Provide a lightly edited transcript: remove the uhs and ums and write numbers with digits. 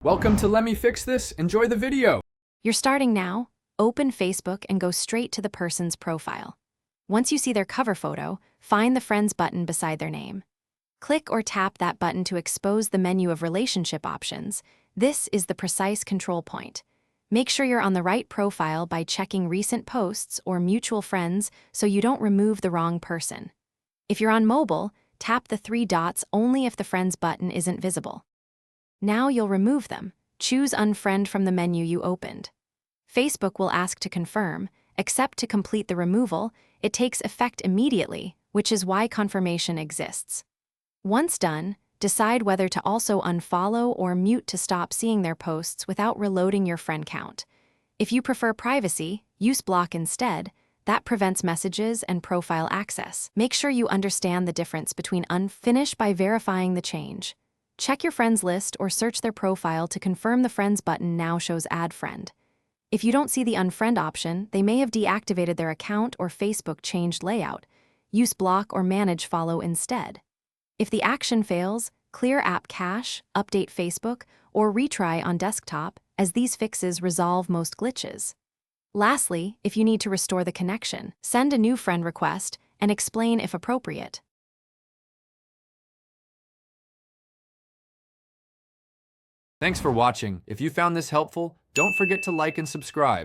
Welcome to Let Me Fix This. Enjoy the video. You're starting now. Open Facebook and go straight to the person's profile. Once you see their cover photo, find the Friends button beside their name. Click or tap that button to expose the menu of relationship options. This is the precise control point. Make sure you're on the right profile by checking recent posts or mutual friends so you don't remove the wrong person. If you're on mobile, tap the three dots only if the Friends button isn't visible. Now you'll remove them. Choose Unfriend from the menu you opened. Facebook will ask to confirm, accept to complete the removal. It takes effect immediately, which is why confirmation exists. Once done, decide whether to also unfollow or mute to stop seeing their posts without reloading your friend count. If you prefer privacy, use block instead. That prevents messages and profile access. Make sure you understand the difference between unfinish by verifying the change. Check your friends list or search their profile to confirm the Friends button now shows Add Friend. If you don't see the Unfriend option, they may have deactivated their account or Facebook changed layout. Use block or manage follow instead. If the action fails, clear app cache, update Facebook, or retry on desktop, as these fixes resolve most glitches. Lastly, if you need to restore the connection, send a new friend request and explain if appropriate. Thanks for watching. If you found this helpful, don't forget to like and subscribe.